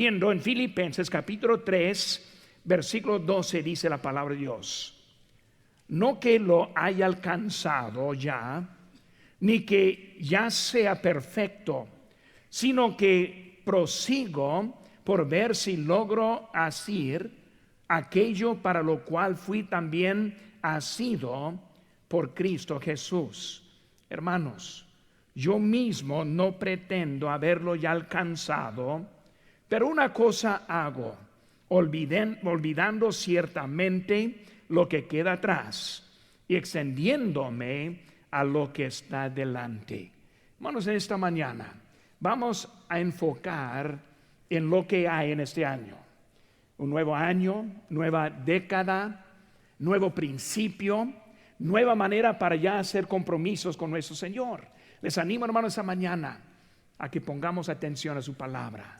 En Filipenses capítulo 3, versículo 12 dice la palabra de Dios: no que lo haya alcanzado ya, ni que ya sea perfecto, sino que prosigo por ver si logro hacer aquello para lo cual fui también asido por Cristo Jesús. Hermanos, yo mismo no pretendo haberlo ya alcanzado, pero una cosa hago, olvidando ciertamente lo que queda atrás y extendiéndome a lo que está delante. Hermanos, en esta mañana vamos a enfocar en lo que hay en este año. Un nuevo año, nueva década, nuevo principio, nueva manera para ya hacer compromisos con nuestro Señor. Les animo, hermanos, esta mañana a que pongamos atención a su palabra.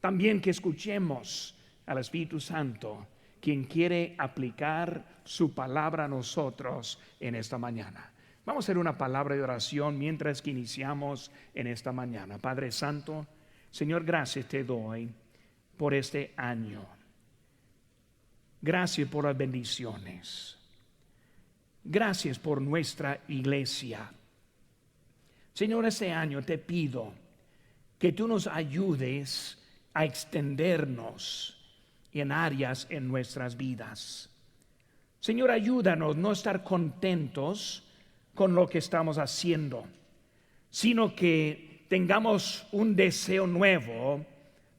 También que escuchemos al Espíritu Santo, quien quiere aplicar su palabra a nosotros en esta mañana. Vamos a hacer una palabra de oración mientras que iniciamos en esta mañana. Padre Santo, Señor, gracias te doy por este año. Gracias por las bendiciones. Gracias por nuestra iglesia. Señor, este año te pido que tú nos ayudes a extendernos en áreas en nuestras vidas. Señor, ayúdanos no estar contentos con lo que estamos haciendo, sino que tengamos un deseo nuevo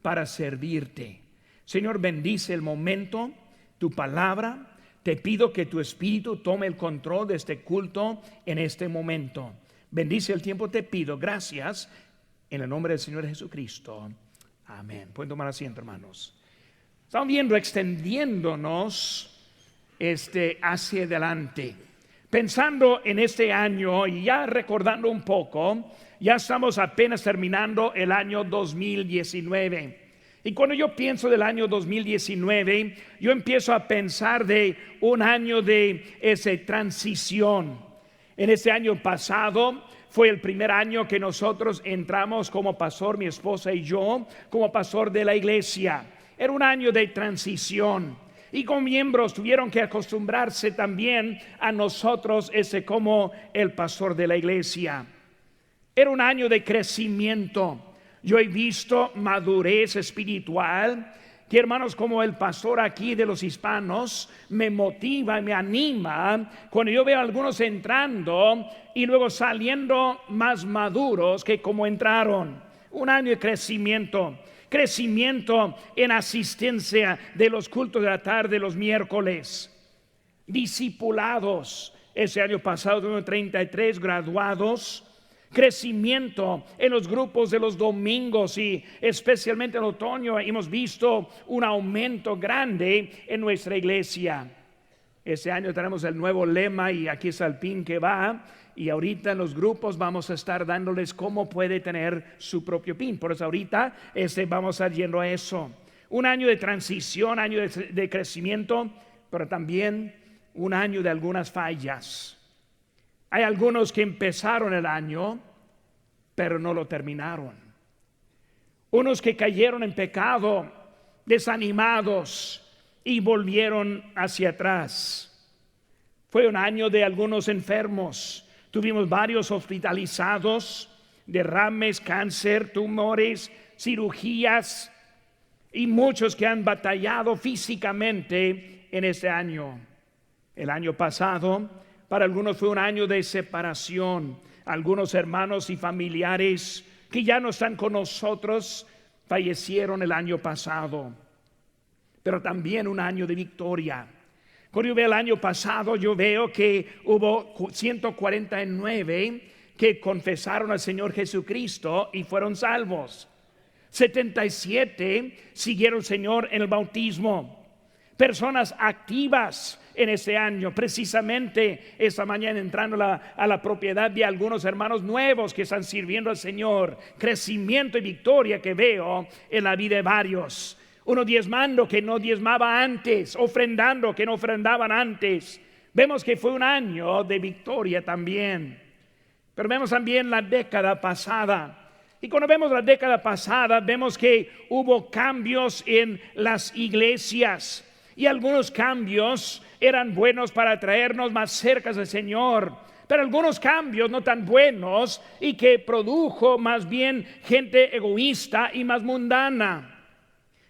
para servirte. Señor, bendice el momento, tu palabra. Te pido que tu Espíritu tome el control de este culto en este momento. Bendice el tiempo, te pido. Gracias en el nombre del Señor Jesucristo. Amén. Pueden tomar asiento, hermanos. Estamos viendo, extendiéndonos hacia adelante, pensando en este año y ya recordando un poco. Ya estamos apenas terminando el año 2019. Y cuando yo pienso del año 2019, yo empiezo a pensar de un año de transición. En este año pasado fue el primer año que nosotros entramos como pastor, mi esposa y yo, como pastor de la iglesia. Era un año de transición y como miembros tuvieron que acostumbrarse también a nosotros como el pastor de la iglesia. Era un año de crecimiento. Yo he visto madurez espiritual que, hermanos, como el pastor aquí de los hispanos, me motiva y me anima cuando yo veo a algunos entrando y luego saliendo más maduros que como entraron. Un año de crecimiento en asistencia de los cultos de la tarde los miércoles, discipulados. Ese año pasado tuvimos 33 graduados. Crecimiento en los grupos de los domingos y especialmente en el otoño hemos visto un aumento grande en nuestra iglesia. Este año tenemos el nuevo lema y aquí está el pin que va, y ahorita en los grupos vamos a estar dándoles cómo puede tener su propio pin. Por eso ahorita vamos a ir yendo a eso. Un año de transición, año de crecimiento, pero también un año de algunas fallas. Hay algunos que empezaron el año, pero no lo terminaron. Unos que cayeron en pecado, desanimados y volvieron hacia atrás. Fue un año de algunos enfermos. Tuvimos varios hospitalizados, derrames, cáncer, tumores, cirugías y muchos que han batallado físicamente en este año. El año pasado para algunos fue un año de separación. Algunos hermanos y familiares que ya no están con nosotros fallecieron el año pasado. Pero también un año de victoria. Cuando yo veo el año pasado, yo veo que hubo 149 que confesaron al Señor Jesucristo y fueron salvos. 77 siguieron al Señor en el bautismo. Personas activas en este año. Precisamente esta mañana entrando a la propiedad de algunos hermanos nuevos que están sirviendo al Señor. Crecimiento y victoria que veo en la vida de varios. Uno diezmando que no diezmaba antes, ofrendando que no ofrendaban antes. Vemos que fue un año de victoria también. Pero vemos también la década pasada Y cuando vemos la década pasada, vemos que hubo cambios en las iglesias. Y algunos cambios eran buenos para traernos más cerca del Señor. Pero algunos cambios no tan buenos y que produjo más bien gente egoísta y más mundana.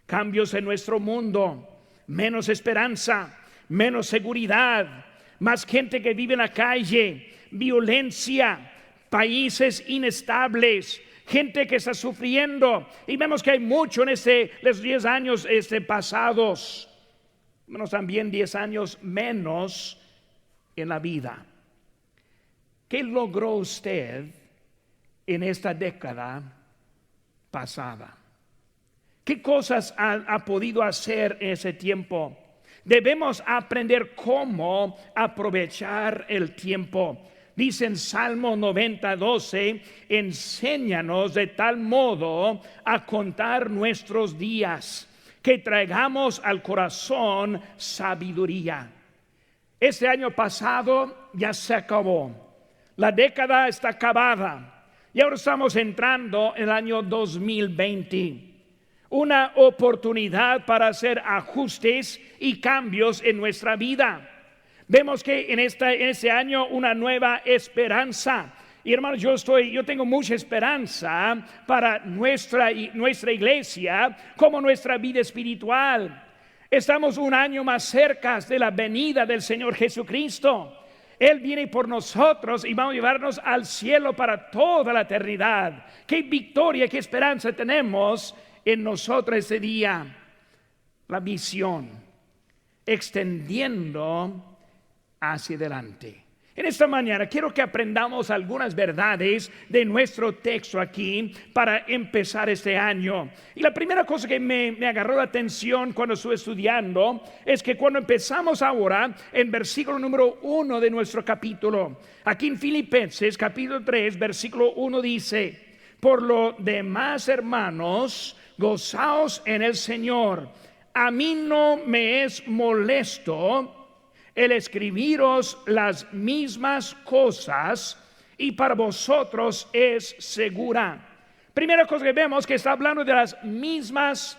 Cambios en nuestro mundo, menos esperanza, menos seguridad, más gente que vive en la calle, violencia, países inestables, gente que está sufriendo. Y vemos que hay mucho en los 10 años pasados, menos también 10 años menos en la vida. ¿Qué logró usted en esta década pasada? ¿Qué cosas ha podido hacer en ese tiempo? Debemos aprender cómo aprovechar el tiempo. Dice en Salmo 90:12, enséñanos de tal modo a contar nuestros días, que traigamos al corazón sabiduría. Este año pasado ya se acabó. La década está acabada y ahora estamos entrando en el año 2020. Una oportunidad para hacer ajustes y cambios en nuestra vida. Vemos que en este año una nueva esperanza. Y hermanos, yo tengo mucha esperanza para nuestra iglesia como nuestra vida espiritual. Estamos un año más cerca de la venida del Señor Jesucristo. Él viene por nosotros y vamos a llevarnos al cielo para toda la eternidad. Qué victoria, qué esperanza tenemos en nosotros ese día. La visión, extendiendo hacia adelante. En esta mañana quiero que aprendamos algunas verdades de nuestro texto aquí para empezar este año. Y la primera cosa que me agarró la atención cuando estuve estudiando es que cuando empezamos ahora en versículo número 1 de nuestro capítulo, aquí en Filipenses capítulo 3 versículo 1 dice: por lo demás, hermanos, gozaos en el Señor. A mí no me es molesto el escribiros las mismas cosas, y para vosotros es segura. Primera cosa que vemos, que está hablando de las mismas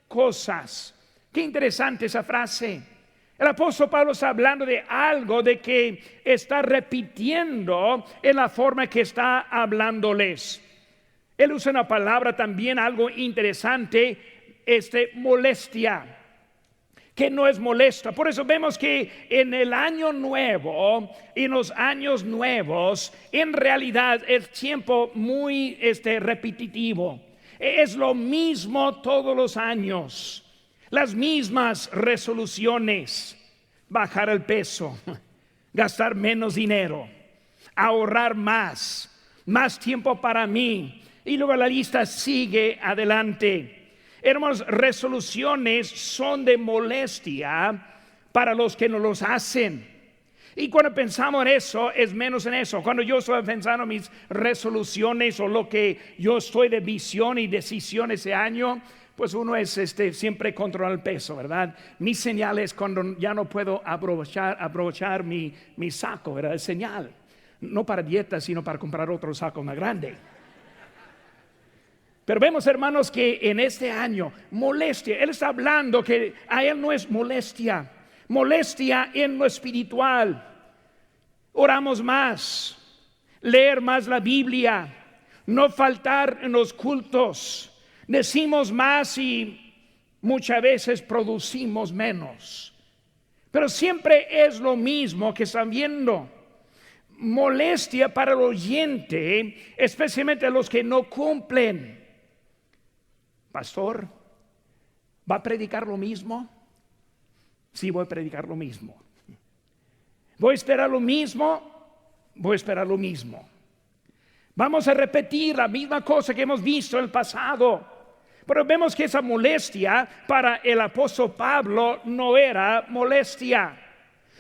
cosas. Qué interesante esa frase. El apóstol Pablo está hablando de algo de que está repitiendo en la forma que está hablándoles. Él usa una palabra también algo interesante, molestia, que no es molesta. Por eso vemos que en el año nuevo, en los años nuevos, en realidad es tiempo muy repetitivo. Es lo mismo todos los años, las mismas resoluciones: bajar el peso, gastar menos dinero, ahorrar más tiempo para mí. Y luego la lista sigue adelante. Hermanos, resoluciones son de molestia para los que no los hacen. Y cuando pensamos en eso, es menos en eso. Cuando yo estoy pensando en mis resoluciones o lo que yo estoy de visión y decisión ese año, pues uno es siempre controlar el peso, ¿verdad? Mi señal es cuando ya no puedo aprovechar mi saco, ¿verdad? Es señal. No para dieta, sino para comprar otro saco más grande. Pero vemos, hermanos, que en este año, molestia, él está hablando que a él no es molestia en lo espiritual. Oramos más, leer más la Biblia, no faltar en los cultos, decimos más y muchas veces producimos menos. Pero siempre es lo mismo que están viendo. Molestia para el oyente, especialmente los que no cumplen. Pastor, ¿va a predicar lo mismo? Sí, voy a predicar lo mismo. ¿Voy a esperar lo mismo? Voy a esperar lo mismo. Vamos a repetir la misma cosa que hemos visto en el pasado. Pero vemos que esa molestia para el apóstol Pablo no era molestia.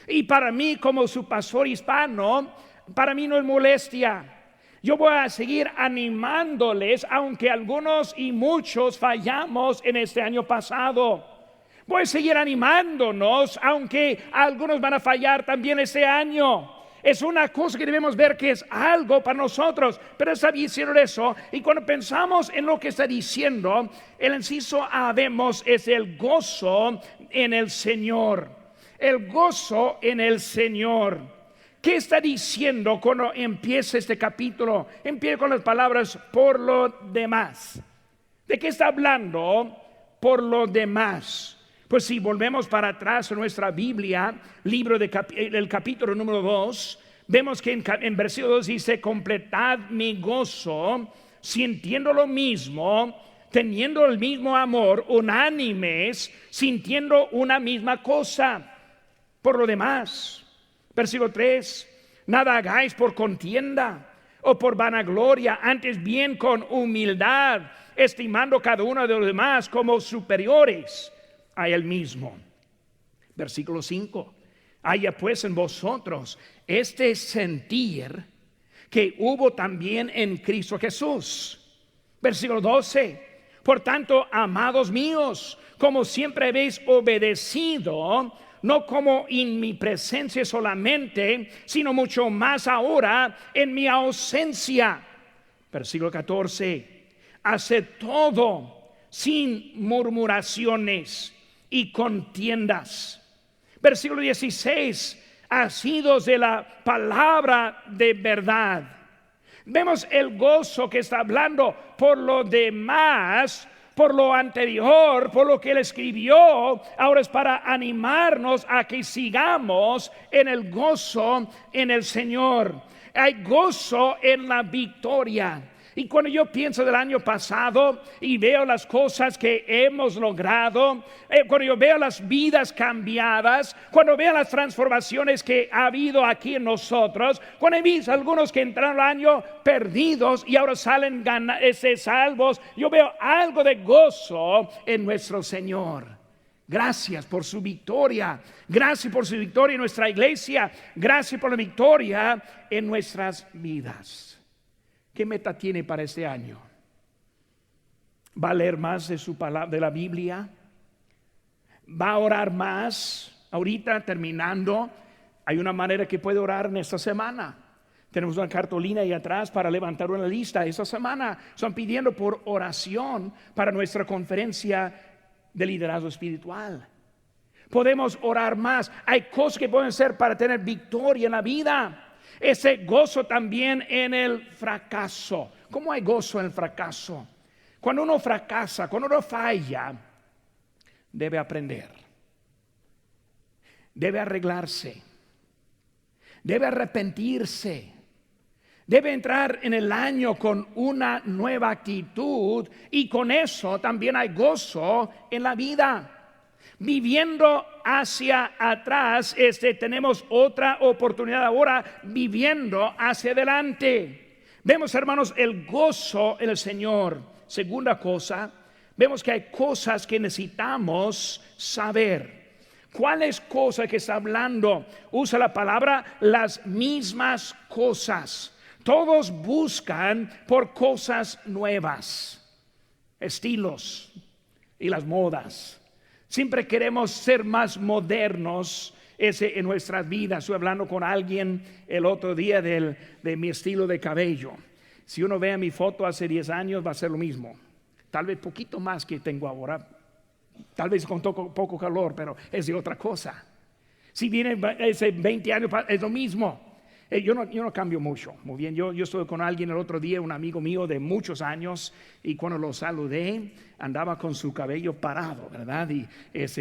Y para mí, como su pastor hispano, para mí no es molestia. Yo voy a seguir animándoles, aunque algunos y muchos fallamos en este año pasado. Voy a seguir animándonos, aunque algunos van a fallar también este año. Es una cosa que debemos ver que es algo para nosotros, pero está diciendo eso. Y cuando pensamos en lo que está diciendo, el inciso A vemos es el gozo en el Señor. El gozo en el Señor. ¿Qué está diciendo cuando empieza este capítulo? Empieza con las palabras por lo demás. ¿De qué está hablando? Por lo demás. Pues si volvemos para atrás en nuestra Biblia, libro el capítulo número 2, vemos que en versículo 2 dice: completad mi gozo, sintiendo lo mismo, teniendo el mismo amor, unánimes, sintiendo una misma cosa. Por lo demás, versículo 3, nada hagáis por contienda o por vanagloria, antes bien con humildad, estimando cada uno de los demás como superiores a él mismo. Versículo 5, haya pues en vosotros este sentir que hubo también en Cristo Jesús. Versículo 12, por tanto, amados míos, como siempre habéis obedecido, no como en mi presencia solamente, sino mucho más ahora en mi ausencia. Versículo 14, haced todo sin murmuraciones y contiendas. Versículo 16, asidos de la palabra de verdad. Vemos el gozo que está hablando por lo demás, por lo anterior, por lo que él escribió. Ahora es para animarnos a que sigamos en el gozo en el Señor. Hay gozo en la victoria. Y cuando yo pienso del año pasado y veo las cosas que hemos logrado, cuando yo veo las vidas cambiadas, cuando veo las transformaciones que ha habido aquí en nosotros, cuando he visto algunos que entraron al año perdidos y ahora salen salvos, yo veo algo de gozo en nuestro Señor. Gracias por su victoria. Gracias por su victoria en nuestra iglesia. Gracias por la victoria en nuestras vidas. ¿Qué meta tiene para este año? ¿Va a leer más de su palabra, de la Biblia? ¿Va a orar más? Ahorita terminando, hay una manera que puede orar en esta semana. Tenemos una cartulina ahí atrás para levantar una lista. Esta semana están pidiendo por oración para nuestra conferencia de liderazgo espiritual. Podemos orar más. Hay cosas que pueden ser para tener victoria en la vida. Ese gozo también en el fracaso. ¿Cómo hay gozo en el fracaso? Cuando uno fracasa, cuando uno falla, debe aprender, debe arreglarse, debe arrepentirse, debe entrar en el año con una nueva actitud, y con eso también hay gozo en la vida. Viviendo hacia atrás, tenemos otra oportunidad ahora, viviendo hacia adelante. Vemos, hermanos, el gozo en el Señor. Segunda cosa, vemos que hay cosas que necesitamos saber. ¿Cuáles cosas que está hablando? Usa la palabra las mismas cosas. Todos buscan por cosas nuevas, estilos y las modas. Siempre queremos ser más modernos en nuestras vidas. Estuve hablando con alguien el otro día de mi estilo de cabello. Si uno ve mi foto hace 10 años va a ser lo mismo. Tal vez poquito más que tengo ahora. Tal vez con poco calor, pero es de otra cosa. Si viene ese 20 años es lo mismo. Yo no cambio mucho. Muy bien, yo estuve con alguien el otro día, un amigo mío de muchos años, y cuando lo saludé andaba con su cabello parado, ¿verdad? Y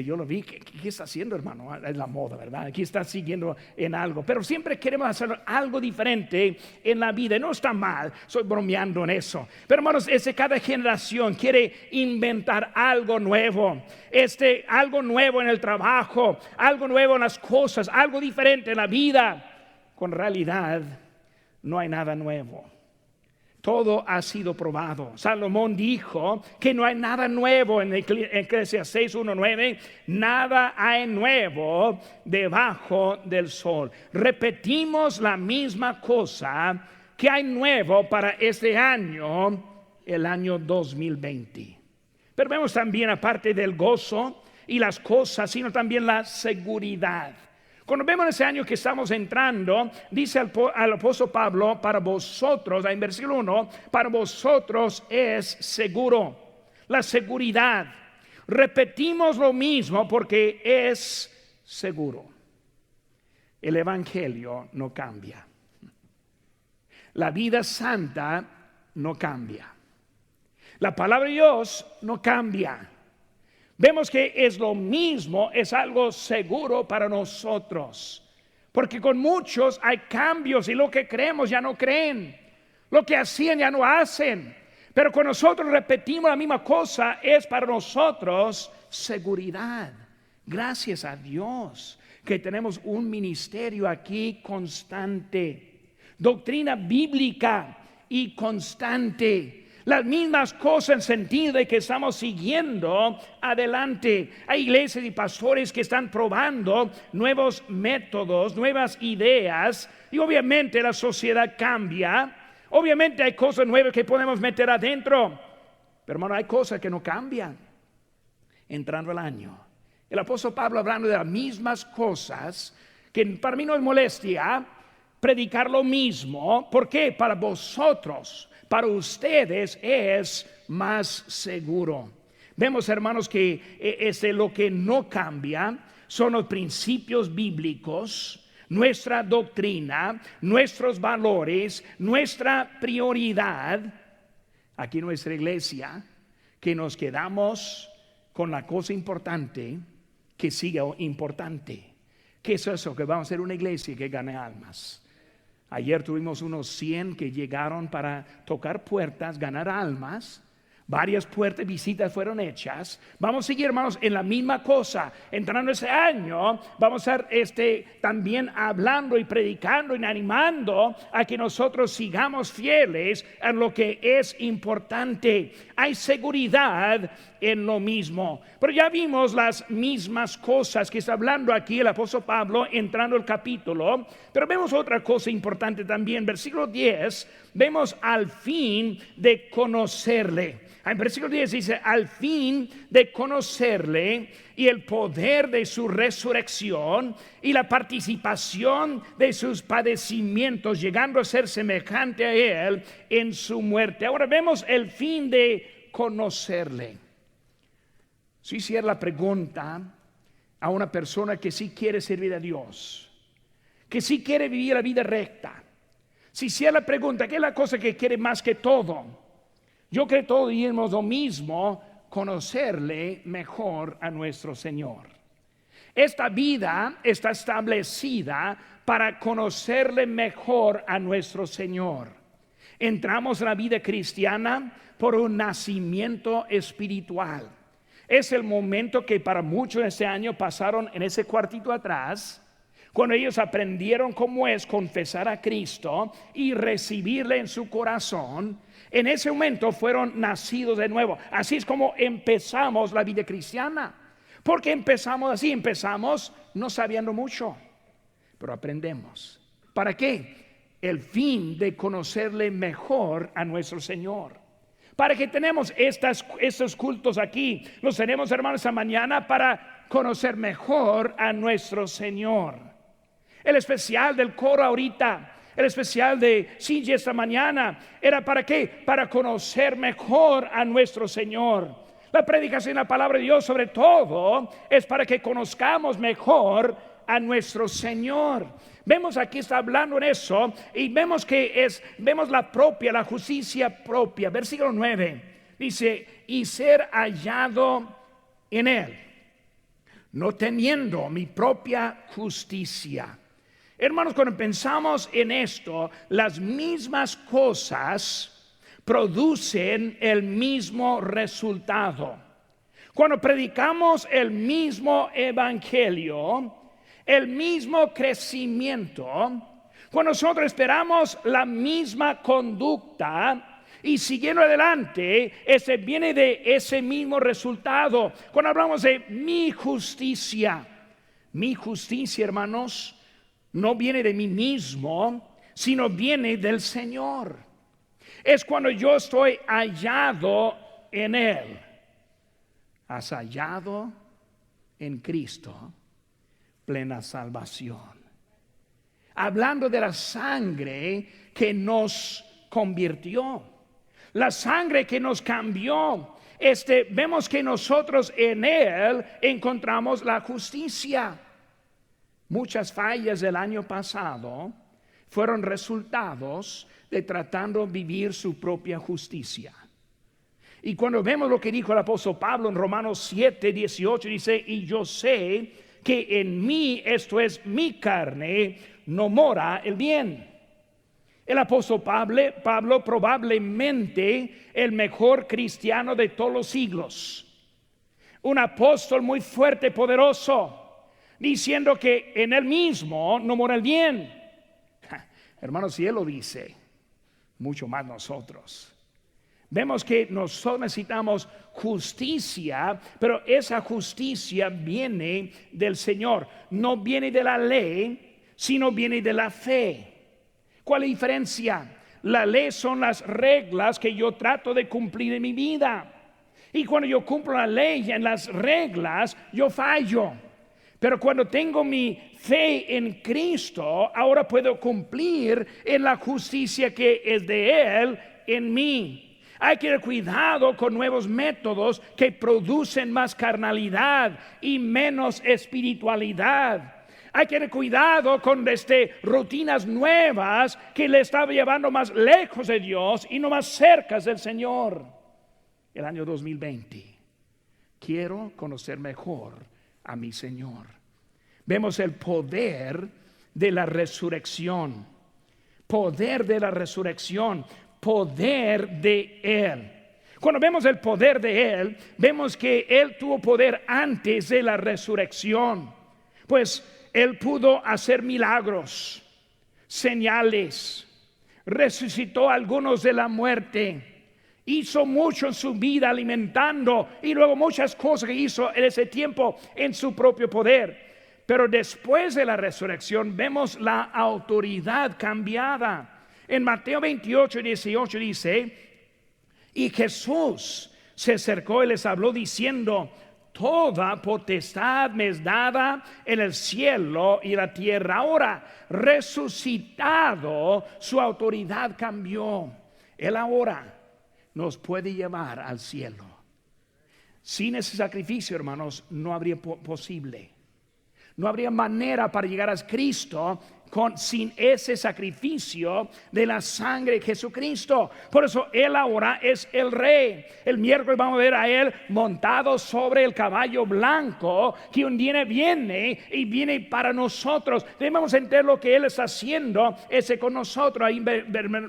yo lo vi. ¿Qué está haciendo, hermano? Es la moda, ¿verdad? Aquí está siguiendo en algo, pero siempre queremos hacer algo diferente en la vida. No está mal, estoy bromeando en eso, pero hermanos, cada generación quiere inventar algo nuevo, algo nuevo en el trabajo, algo nuevo en las cosas, algo diferente en la vida. Con realidad no hay nada nuevo. Todo ha sido probado. Salomón dijo que no hay nada nuevo en Eclesiastés 1:9. Nada hay nuevo debajo del sol. Repetimos la misma cosa que hay nuevo para este año, el año 2020. Pero vemos también, aparte del gozo y las cosas, sino también la seguridad. Cuando vemos ese año que estamos entrando, dice al apóstol Pablo, para vosotros, en versículo 1, para vosotros es seguro, la seguridad. Repetimos lo mismo porque es seguro. El evangelio no cambia. La vida santa no cambia. La palabra de Dios no cambia. Vemos que es lo mismo, es algo seguro para nosotros. Porque con muchos hay cambios y lo que creemos ya no creen. Lo que hacían ya no hacen. Pero cuando nosotros repetimos la misma cosa, es para nosotros seguridad. Gracias a Dios que tenemos un ministerio aquí constante. Doctrina bíblica y constante. Las mismas cosas en sentido de que estamos siguiendo adelante. Hay iglesias y pastores que están probando nuevos métodos, nuevas ideas. Y obviamente la sociedad cambia. Obviamente hay cosas nuevas que podemos meter adentro. Pero hermano, hay cosas que no cambian. Entrando el año, el apóstol Pablo hablando de las mismas cosas, que para mí no es molestia predicar lo mismo. ¿Por qué? Para vosotros, para ustedes es más seguro. Vemos, hermanos, que lo que no cambia son los principios bíblicos, nuestra doctrina, nuestros valores, nuestra prioridad. Aquí en nuestra iglesia, que nos quedamos con la cosa importante que sigue importante. ¿Qué es eso? Que vamos a ser una iglesia que gane almas. Ayer tuvimos unos 100 que llegaron para tocar puertas, ganar almas. Varias puertas, visitas fueron hechas. Vamos a seguir, hermanos, en la misma cosa. Entrando ese año, vamos a estar también hablando y predicando y animando a que nosotros sigamos fieles en lo que es importante. Hay seguridad en lo mismo. Pero ya vimos las mismas cosas que está hablando aquí el apóstol Pablo entrando al capítulo. Pero vemos otra cosa importante también. Versículo 10, vemos al fin de conocerle. En versículo 10 dice, al fin de conocerle y el poder de su resurrección y la participación de sus padecimientos, llegando a ser semejante a él en su muerte. Ahora vemos el fin de conocerle. Si hiciera la pregunta a una persona que sí quiere servir a Dios, que sí quiere vivir la vida recta, si hiciera la pregunta, ¿qué es la cosa que quiere más que todo? Yo creo que todos diríamos lo mismo, conocerle mejor a nuestro Señor. Esta vida está establecida para conocerle mejor a nuestro Señor. Entramos en la vida cristiana por un nacimiento espiritual. Es el momento que para muchos este año pasaron en ese cuartito atrás, cuando ellos aprendieron cómo es confesar a Cristo y recibirle en su corazón. En ese momento fueron nacidos de nuevo. Así es como empezamos la vida cristiana. ¿Por qué empezamos así? Empezamos no sabiendo mucho, pero aprendemos. ¿Para qué? El fin de conocerle mejor a nuestro Señor. Para que tenemos estos cultos aquí. Los tenemos, hermanos, esta mañana para conocer mejor a nuestro Señor. El especial del coro ahorita, el especial de Cindy esta mañana, ¿era para qué? Para conocer mejor a nuestro Señor. La predicación de la palabra de Dios sobre todo es para que conozcamos mejor a nuestro Señor. Vemos aquí está hablando en eso y vemos que vemos la justicia propia. Versículo 9 dice, y ser hallado en él, no teniendo mi propia justicia. Hermanos, cuando pensamos en esto, las mismas cosas producen el mismo resultado. Cuando predicamos el mismo evangelio, el mismo crecimiento, cuando nosotros esperamos la misma conducta y siguiendo adelante, ese viene de ese mismo resultado. Cuando hablamos de mi justicia, hermanos, no viene de mí mismo, sino viene del Señor. Es cuando yo estoy hallado en Él. ¿Has hallado en Cristo plena salvación. Hablando de la sangre que nos convirtió, la sangre que nos cambió. Vemos que nosotros en Él encontramos la justicia. Muchas fallas del año pasado fueron resultados de tratando de vivir su propia justicia. Y cuando vemos lo que dijo el apóstol Pablo en Romanos 7:18, dice: y yo sé que en mí, esto es mi carne, no mora el bien. El apóstol Pablo probablemente el mejor cristiano de todos los siglos, un apóstol muy fuerte, poderoso, diciendo que en él mismo no mora el bien. Hermanos, si él lo dice, mucho más nosotros. Vemos que nosotros necesitamos justicia, pero esa justicia viene del Señor. No viene de la ley, sino viene de la fe. ¿Cuál es la diferencia? La ley son las reglas que yo trato de cumplir en mi vida. Y cuando yo cumplo la ley en las reglas, yo fallo. Pero cuando tengo mi fe en Cristo, ahora puedo cumplir en la justicia que es de Él en mí. Hay que tener cuidado con nuevos métodos que producen más carnalidad y menos espiritualidad. Hay que tener cuidado con rutinas nuevas que le están llevando más lejos de Dios y no más cerca del Señor. El año 2020, quiero conocer mejor a mi Señor. Vemos el poder de la resurrección. Poder de la resurrección. Poder de Él. Cuando vemos el poder de Él, vemos que Él tuvo poder antes de la resurrección. Pues Él pudo hacer milagros, señales, resucitó a algunos de la muerte, hizo mucho en su vida alimentando, y luego muchas cosas que hizo en ese tiempo en su propio poder. Pero después de la resurrección vemos la autoridad cambiada. En Mateo 28:18 dice: y Jesús se acercó y les habló diciendo: toda potestad me es dada en el cielo y la tierra. Ahora, resucitado, su autoridad cambió. Él ahora nos puede llevar al cielo. Sin ese sacrificio, hermanos, no habría posible. No habría manera para llegar a Cristo sin ese sacrificio de la sangre de Jesucristo. Por eso Él ahora es el Rey. El miércoles vamos a ver a Él montado sobre el caballo blanco, que un día viene para nosotros. Debemos entender lo que Él está haciendo con nosotros. Ahí,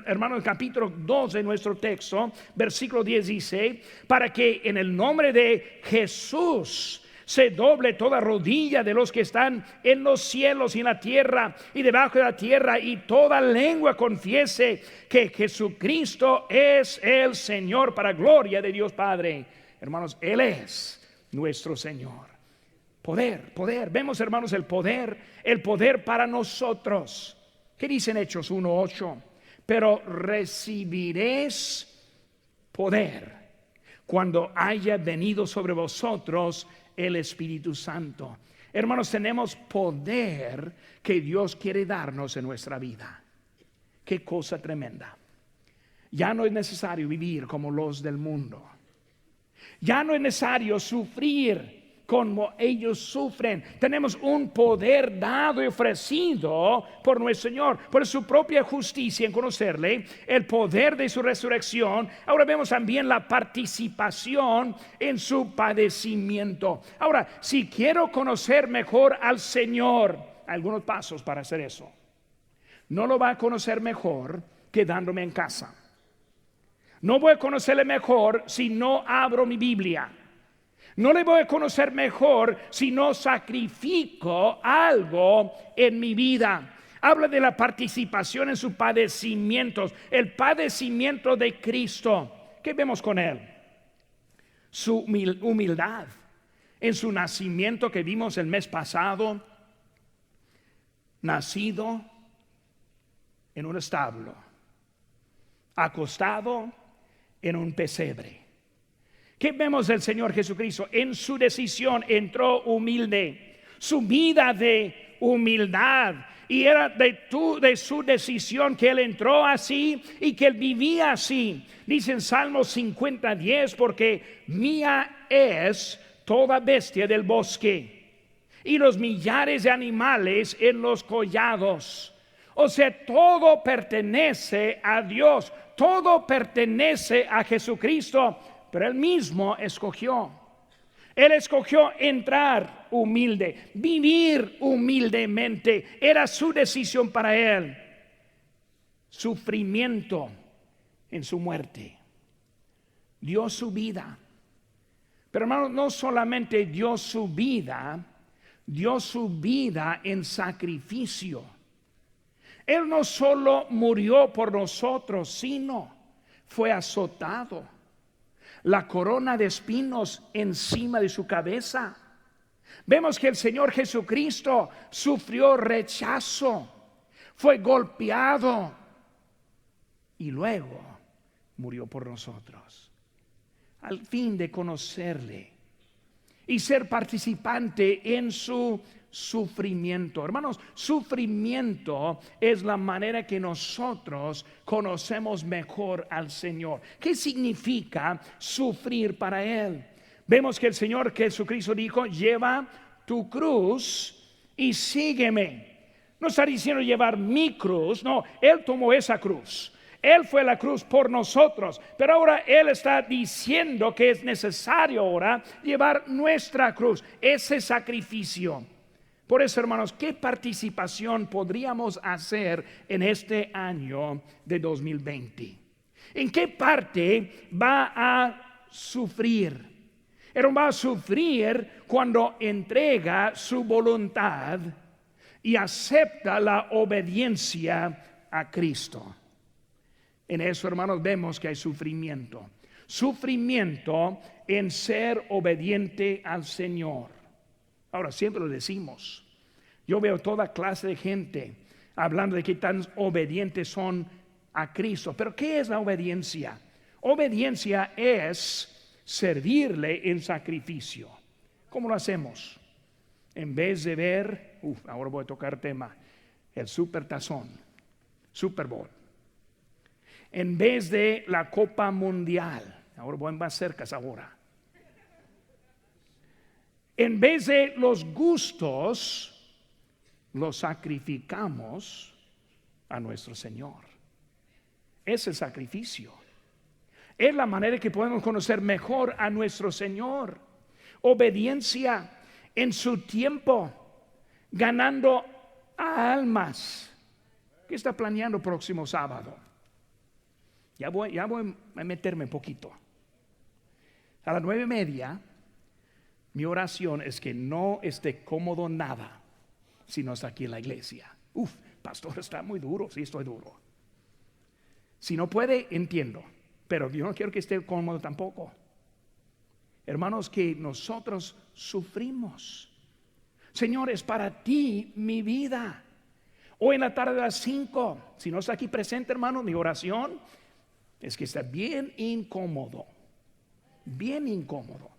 hermano, el capítulo 2 de nuestro texto, versículo 10 dice: para que en el nombre de Jesús se doble toda rodilla de los que están en los cielos y en la tierra y debajo de la tierra, y toda lengua confiese que Jesucristo es el Señor, para gloria de Dios Padre. Hermanos, Él es nuestro Señor. Poder. Vemos, hermanos, el poder para nosotros. ¿Qué dice en Hechos 1:8? Pero recibiréis poder cuando haya venido sobre vosotros el Espíritu Santo. Hermanos, tenemos poder que Dios quiere darnos en nuestra vida. Qué cosa tremenda. Ya no es necesario vivir como los del mundo. Ya no es necesario sufrir como ellos sufren. Tenemos un poder dado y ofrecido por nuestro Señor, por su propia justicia en conocerle, el poder de su resurrección. Ahora vemos también la participación en su padecimiento. Ahora, si quiero conocer mejor al Señor, algunos pasos para hacer eso. No lo va a conocer mejor quedándome en casa. No voy a conocerle mejor si no abro mi Biblia. No le voy a conocer mejor si no sacrifico algo en mi vida. Habla de la participación en sus padecimientos, el padecimiento de Cristo. ¿Qué vemos con Él? Su humildad en su nacimiento, que vimos el mes pasado. Nacido en un establo, acostado en un pesebre. ¿Qué vemos del Señor Jesucristo? En su decisión entró humilde. su vida de humildad. Y era de su decisión que él entró así y que él vivía así. Dice en Salmos 50:10, porque mía es toda bestia del bosque y los millares de animales en los collados. O sea, todo pertenece a Dios, todo pertenece a Jesucristo, pero él mismo escogió. Él escogió entrar humilde, vivir humildemente. Era su decisión para él. Sufrimiento en su muerte. Dio su vida. Pero hermanos, no solamente dio su vida en sacrificio. Él no solo murió por nosotros, sino fue azotado. La corona de espinos encima de su cabeza. Vemos que el Señor Jesucristo sufrió rechazo, fue golpeado y luego murió por nosotros. Al fin de conocerle y ser participante en su sufrimiento. Hermanos, sufrimiento es la manera que nosotros conocemos mejor al Señor. ¿Qué significa sufrir para Él? Vemos que el Señor Jesucristo dijo: lleva tu cruz y sígueme. No está diciendo llevar mi cruz, no, Él tomó esa cruz. Él fue la cruz por nosotros, pero ahora Él está diciendo que es necesario ahora llevar nuestra cruz, ese sacrificio. Por eso, hermanos, ¿qué participación podríamos hacer en este año de 2020? ¿En qué parte va a sufrir? Él va a sufrir cuando entrega su voluntad y acepta la obediencia a Cristo. En eso, hermanos, vemos que hay sufrimiento. Sufrimiento en ser obediente al Señor. Ahora, siempre lo decimos. Yo veo toda clase de gente hablando de que tan obedientes son a Cristo. Pero ¿qué es la obediencia? Obediencia es servirle en sacrificio. ¿Cómo lo hacemos? En vez de ver, ahora voy a tocar tema, el supertazón, Super Bowl. En vez de la Copa Mundial, ahora voy más cerca ahora. En vez de los gustos, los sacrificamos a nuestro Señor. Es el sacrificio. Es la manera que podemos conocer mejor a nuestro Señor. Obediencia en su tiempo, ganando a almas. ¿Qué está planeando próximo sábado? Ya voy a meterme un poquito. A las 9:30, mi oración es que no esté cómodo nada si no está aquí en la iglesia. Pastor, está muy duro. Sí, estoy duro. Si no puede, entiendo, pero yo no quiero que esté cómodo tampoco. Hermanos, que nosotros sufrimos. Señor, es para ti mi vida. Hoy en la tarde a las 5, si no está aquí presente, hermano, mi oración es que está bien incómodo. Bien incómodo.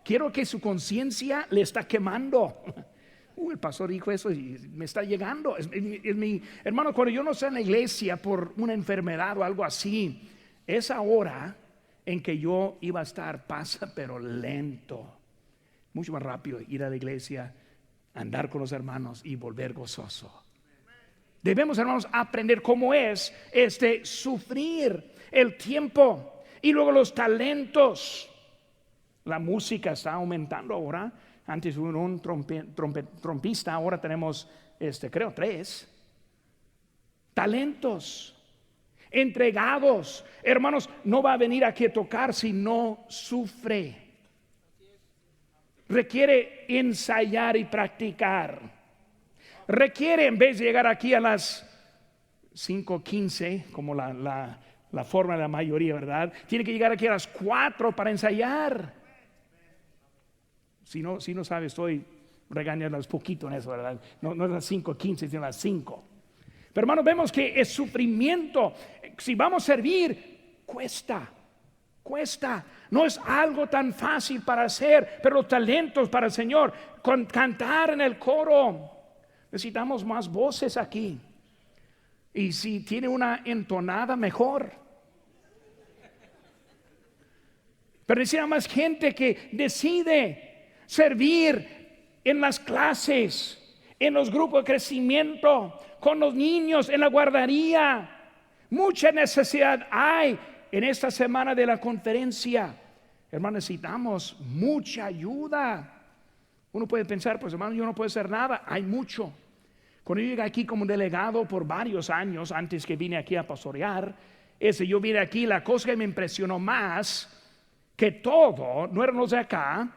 Quiero que su conciencia le está quemando. El pastor dijo eso y me está llegando. Es mi hermano, cuando yo no estoy en la iglesia por una enfermedad o algo así, esa hora en que yo iba a estar pasa pero lento. Mucho más rápido ir a la iglesia, andar con los hermanos y volver gozoso. Debemos, hermanos, aprender cómo es sufrir el tiempo y luego los talentos. La música está aumentando ahora. Antes hubo un trompista, ahora tenemos creo 3 talentos entregados. Hermanos, no va a venir aquí a tocar si no sufre. Requiere ensayar y practicar. Requiere, en vez de llegar aquí a las 5:15 como la forma de la mayoría, ¿verdad? Tiene que llegar aquí a las 4 para ensayar. Si no sabe, estoy regañándoles poquito en eso, ¿verdad? No es las 5:15, sino las 5. Pero hermanos, vemos que es sufrimiento. Si vamos a servir, cuesta. cuesta, no es algo tan fácil para hacer, pero los talentos para el Señor, cantar en el coro, necesitamos más voces aquí. Y si tiene una entonada, mejor. Pero necesitamos más gente que decide servir en las clases, en los grupos de crecimiento, con los niños, en la guardería. Mucha necesidad hay en esta semana de la conferencia. Hermanos, necesitamos mucha ayuda. Uno puede pensar, pues hermano, yo no puedo hacer nada. Hay mucho. Cuando yo llegué aquí como delegado por varios años, antes que vine aquí a pastorear, yo vine aquí, la cosa que me impresionó más que todo, no eran los de acá,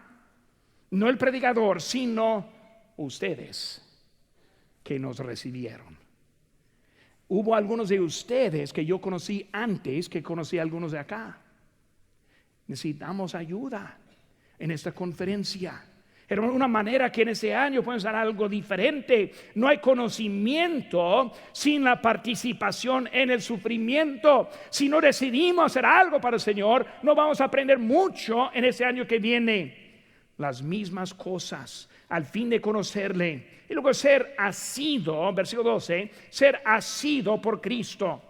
no el predicador, sino ustedes que nos recibieron. Hubo algunos de ustedes que yo conocí antes que conocí a algunos de acá. Necesitamos ayuda en esta conferencia. Era una manera que en este año podemos hacer algo diferente. No hay conocimiento sin la participación en el sufrimiento. Si no decidimos hacer algo para el Señor, no vamos a aprender mucho en este año que viene. Las mismas cosas al fin de conocerle. Y luego ser asido, versículo 12, ser asido por Cristo.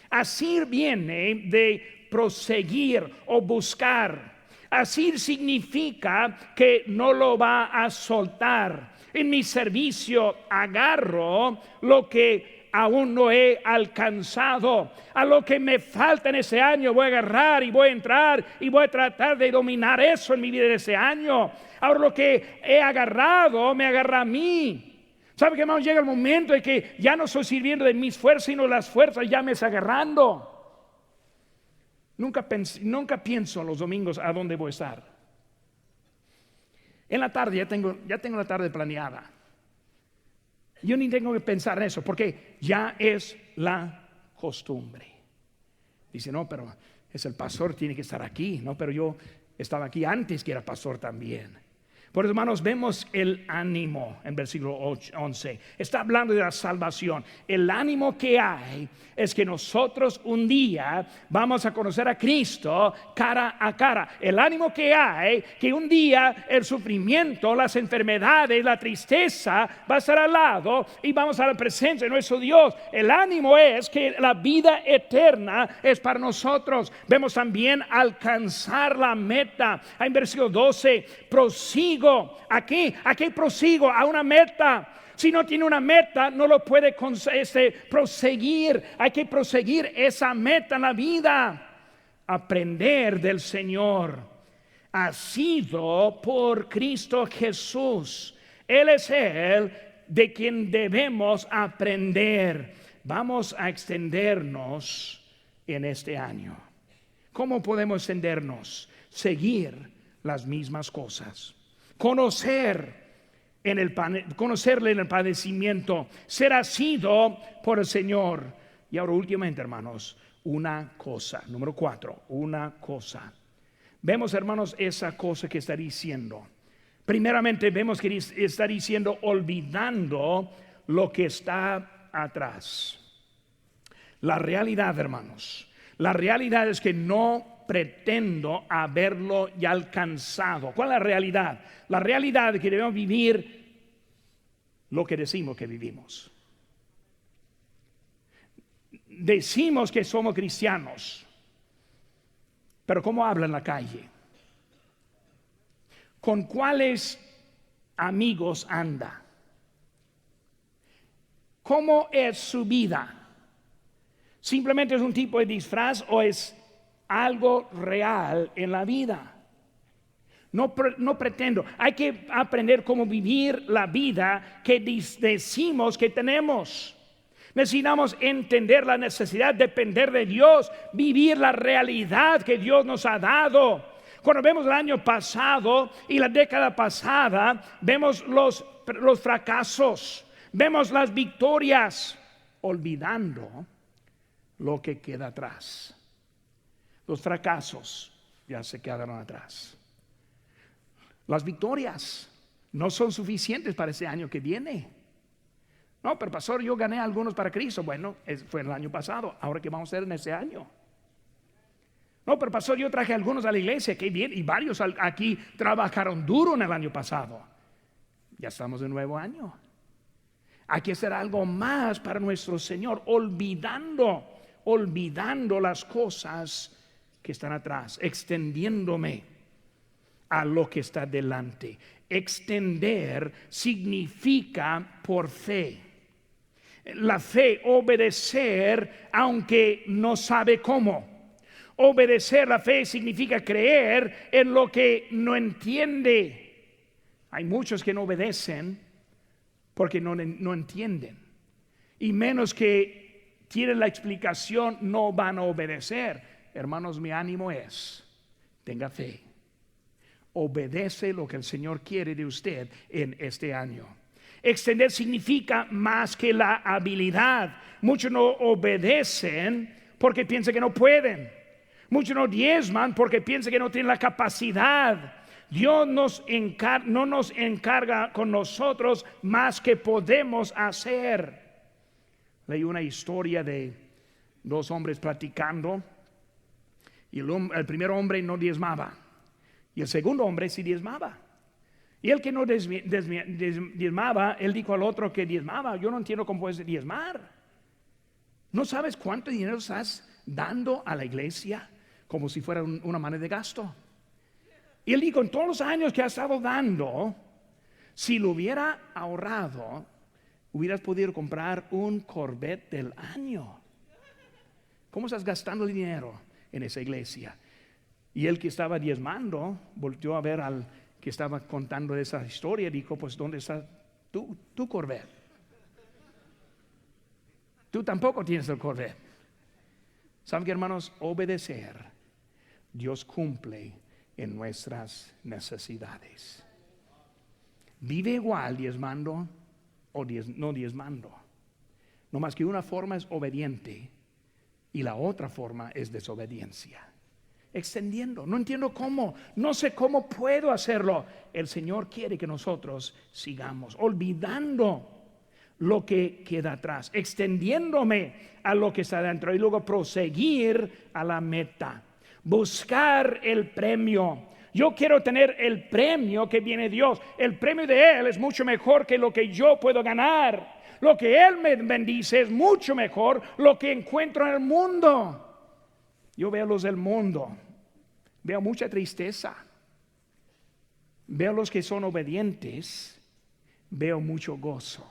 Asir viene de proseguir o buscar. Asir significa que no lo va a soltar. En mi servicio agarro lo que aún no he alcanzado. A lo que me falta en ese año voy a agarrar y voy a entrar y voy a tratar de dominar eso en mi vida de ese año. Ahora lo que he agarrado me agarra a mí. ¿Sabe que, hermanos? Llega el momento en que ya no estoy sirviendo de mis fuerzas, sino las fuerzas ya me está agarrando. Nunca pienso los domingos a dónde voy a estar. En la tarde ya tengo la tarde planeada. Yo ni tengo que pensar en eso porque ya es la costumbre. Dice, no, pero es el pastor, tiene que estar aquí. No, pero yo estaba aquí antes que era pastor también. Por eso, hermanos, vemos el ánimo en versículo 11. Está hablando de la salvación. El ánimo que hay es que nosotros un día vamos a conocer a Cristo cara a cara. El ánimo que hay que un día el sufrimiento, las enfermedades, la tristeza va a estar al lado y vamos a la presencia de nuestro Dios. El ánimo es que la vida eterna es para nosotros. Vemos también alcanzar la meta. En versículo 12, prosigo. Aquí prosigo a una meta. Si no tiene una meta, no lo puede proseguir. Hay que proseguir esa meta en la vida. Aprender del Señor. Asido por Cristo Jesús. Él es el de quien debemos aprender. Vamos a extendernos en este año. ¿Cómo podemos extendernos? Seguir las mismas cosas. Conocerle en el padecimiento, ser asido por el Señor. Y ahora últimamente, hermanos, una cosa, número 4, una cosa. Vemos, hermanos, esa cosa que está diciendo. Primeramente vemos que está diciendo olvidando lo que está atrás. La realidad, hermanos, la realidad es que no pretendo haberlo ya alcanzado. ¿Cuál es la realidad? La realidad es que debemos vivir lo que decimos que vivimos. Decimos que somos cristianos, pero ¿cómo habla en la calle? ¿Con cuáles amigos anda? ¿Cómo es su vida? ¿Simplemente es un tipo de disfraz o es algo real en la vida? No pretendo. Hay que aprender cómo vivir la vida que decimos que tenemos. Necesitamos entender la necesidad de depender de Dios, vivir la realidad que Dios nos ha dado. Cuando vemos el año pasado y la década pasada, vemos los fracasos, vemos las victorias, olvidando lo que queda atrás. Los fracasos ya se quedaron atrás. Las victorias no son suficientes para ese año que viene. No, pero pastor, yo gané algunos para Cristo. Bueno, fue el año pasado. Ahora, ¿qué vamos a hacer en ese año? No, pero pastor, yo traje algunos a la iglesia, que bien, y varios aquí trabajaron duro en el año pasado. Ya estamos en nuevo año. Hay que hacer algo más para nuestro Señor, olvidando las cosas que están atrás, extendiéndome a lo que está delante. Extender significa por fe. La fe, obedecer aunque no sabe cómo. Obedecer, la fe significa creer en lo que no entiende. Hay muchos que no obedecen porque no entienden. Y menos que tienen la explicación, no van a obedecer. Hermanos, mi ánimo es, tenga fe. Obedece lo que el Señor quiere de usted en este año. Extender significa más que la habilidad. Muchos no obedecen porque piensan que no pueden. Muchos no diezman porque piensan que no tienen la capacidad. Dios no nos encarga con nosotros más que podemos hacer. Leí una historia de dos hombres platicando, y el primer hombre no diezmaba y el segundo hombre sí diezmaba. Y el que no diezmaba, él dijo al otro que diezmaba: yo no entiendo cómo puedes diezmar. ¿No sabes cuánto dinero estás dando a la iglesia como si fuera una manera de gasto? Y él dijo: en todos los años que has estado dando, si lo hubiera ahorrado, hubieras podido comprar un Corvette del año. ¿Cómo estás gastando dinero en esa iglesia? Y el que estaba diezmando volteó a ver al que estaba contando esa historia y dijo: pues ¿dónde está tu Corvette? Tú tampoco tienes el Corvette. ¿Saben qué, hermanos? Obedecer, Dios cumple en nuestras necesidades. Vive igual diezmando o no diezmando. No más que una forma es obediente y la otra forma es desobediencia. Extendiendo, no entiendo cómo, no sé cómo puedo hacerlo. El Señor quiere que nosotros sigamos olvidando lo que queda atrás, extendiéndome a lo que está dentro y luego proseguir a la meta. Buscar el premio. Yo quiero tener el premio que viene de Dios. El premio de Él es mucho mejor que lo que yo puedo ganar. Lo que Él me bendice es mucho mejor lo que encuentro en el mundo. Yo veo los del mundo, veo mucha tristeza. Veo los que son obedientes, veo mucho gozo,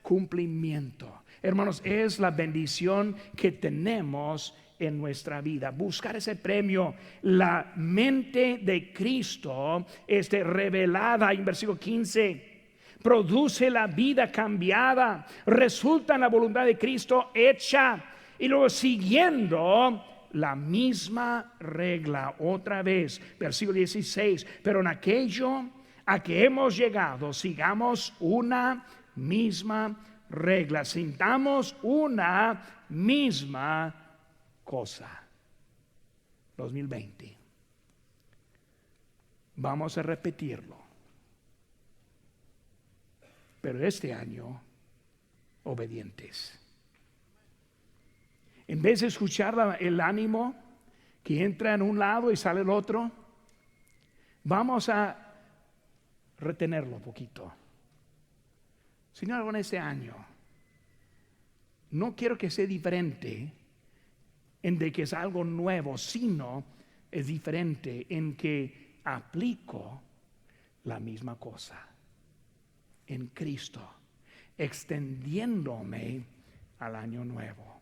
cumplimiento. Hermanos, es la bendición que tenemos en nuestra vida. Buscar ese premio. La mente de Cristo es revelada en versículo 15. Produce la vida cambiada, resulta en la voluntad de Cristo hecha. Y luego siguiendo la misma regla otra vez, versículo 16. Pero en aquello a que hemos llegado, sigamos una misma regla, sintamos una misma cosa. 2020. Vamos a repetirlo. Pero este año, obedientes. En vez de escuchar el ánimo que entra en un lado y sale el otro, vamos a retenerlo un poquito. Señor, en este año no quiero que sea diferente en de que es algo nuevo, sino es diferente en que aplico la misma cosa en Cristo, extendiéndome al año nuevo.